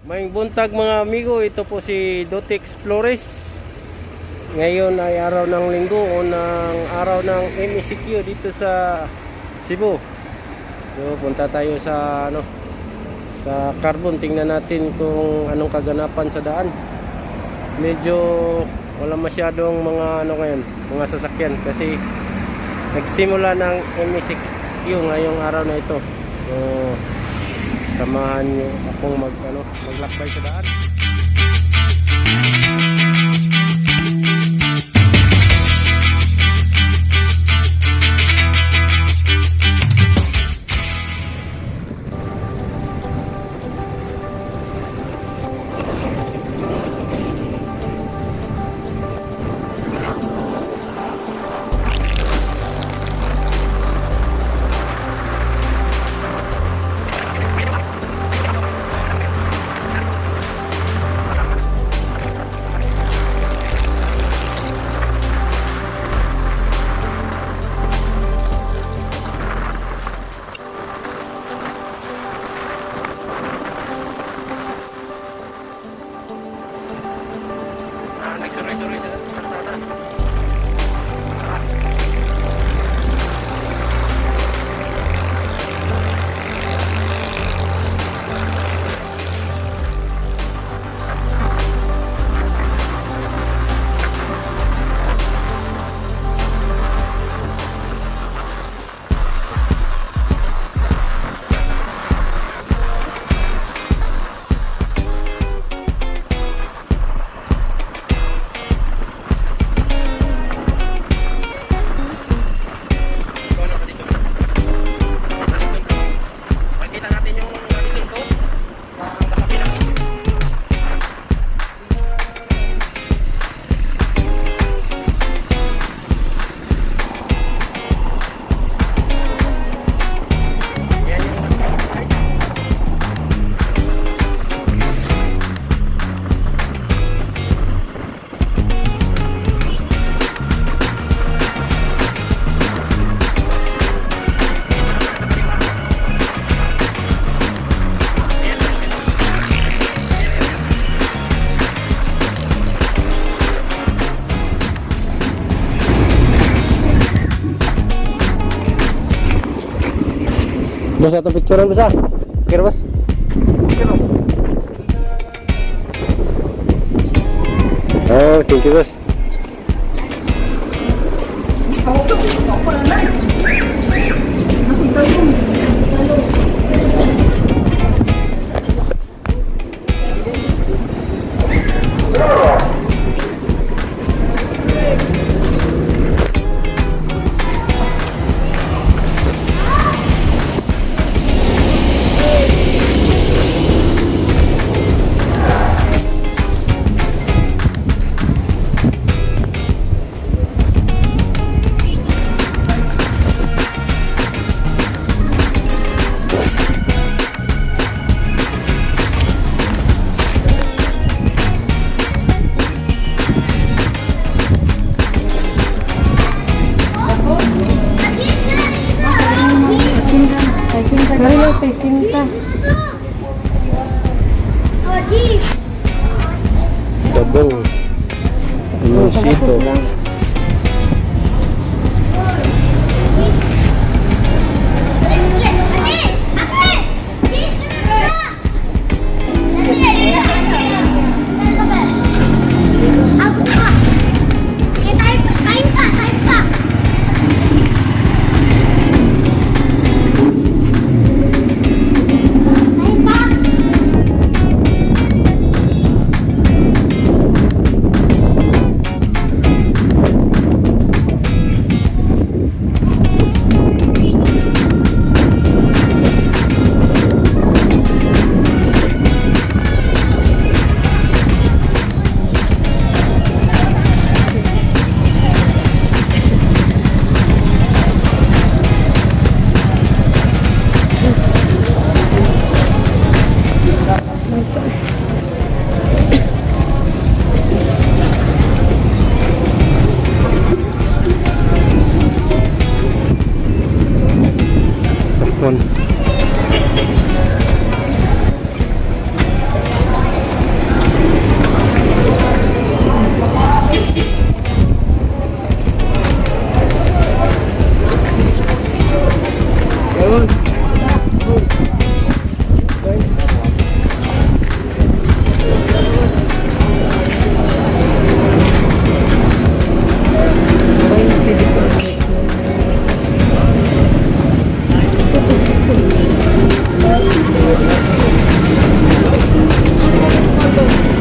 Maayong buntag mga amigo, ito po si Dotex Flores. Ngayon ay araw ng linggo o ng araw ng MECQ dito sa Cebu. So punta tayo sa sa carbon, tingnan natin kung anong kaganapan sa daan. Medyo wala masyadong mga ngayon, mga sasakyan kasi nagsimula ng MECQ ngayong araw na ito. So samahan nyo akong maglakbay sa daan. Sorry. Bos, atau picturean bos ah? Kira bos? Oh, thank you bos. Mario, pesinta. Dabong. Inosito.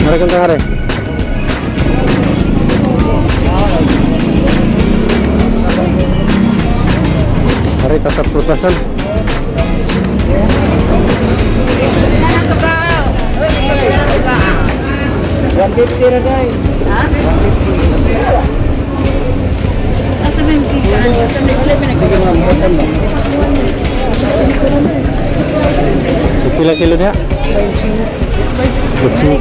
Hari kentang hari. Hari pasar pelepasan. Kilo dia? Kecil.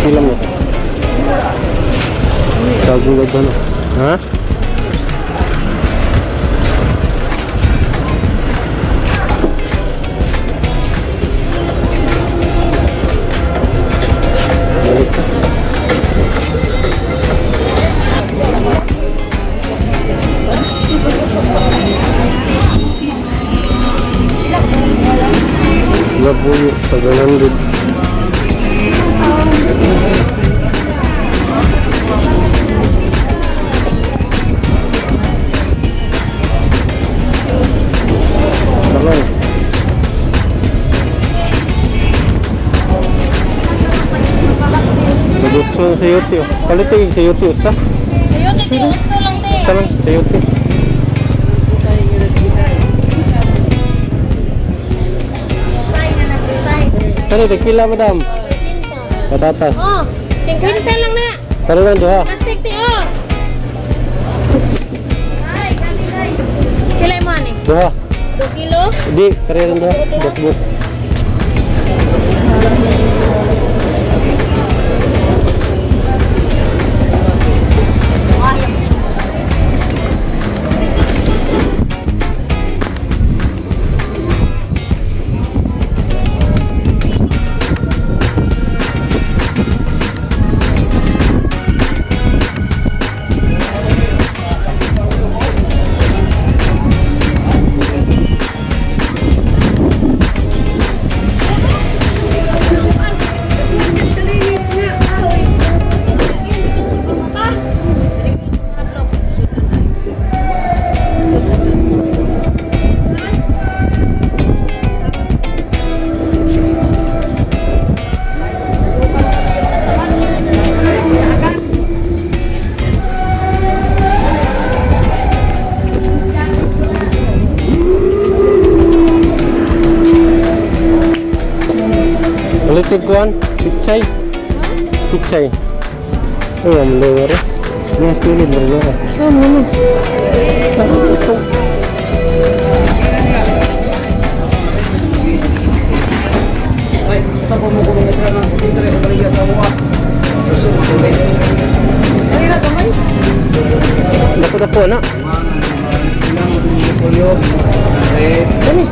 Kilo mo. Sagu gajah. Hah? Puyo pagalan din. Balong. Bagutso sa youtube. Palit yung sa youtube sa? Sayote, di utso lang din. Isa lang sa youtube. Ano, tequila madam? Patatas. Oh, 50 lang na. Pero lang doha. Plastic ti oh. Pilay mo ani? Doha. 2 kilo? Di, pero lang doha. Buk-buk. Tiguan, pichay. Pichay. Oh, ang lawar. Ini pilih berlawar. Oh, mana? Dapat nak? Ini.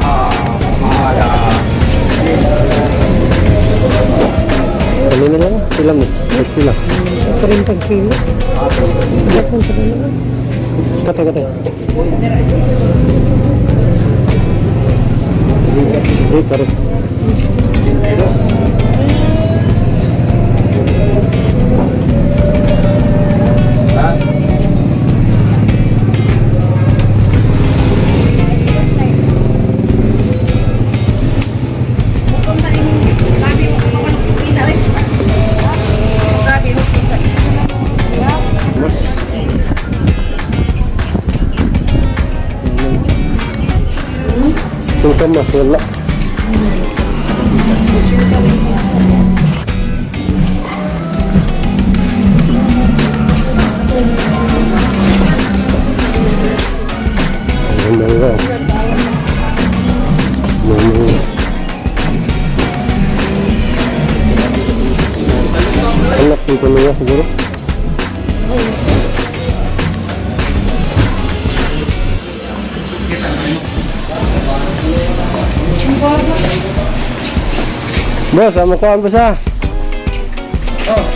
Kanina lang, sila mo. Sila. 30 kilo. Dapat sa kanila. Kata-kata. Ini taruh. Singkong mas wala. Enak dito niya siguro. Bos, sama kuan bos ah. Oh.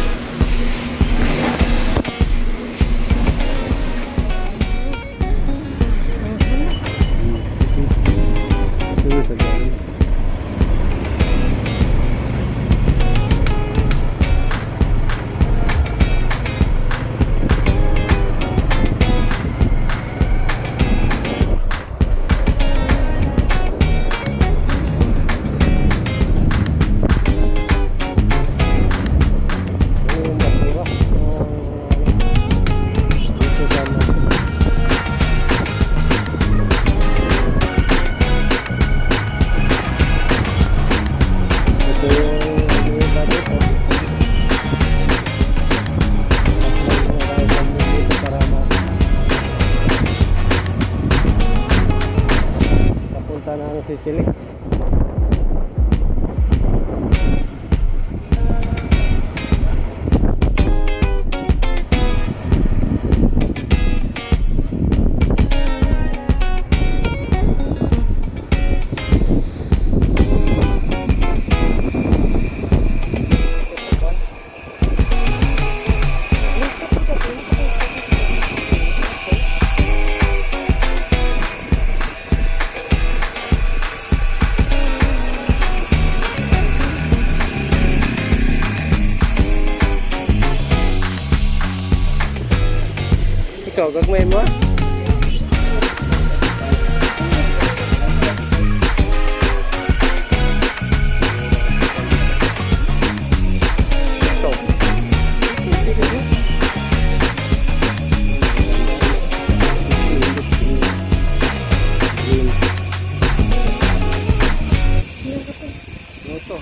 Ikaw, gagmay mo? Ito. Ito,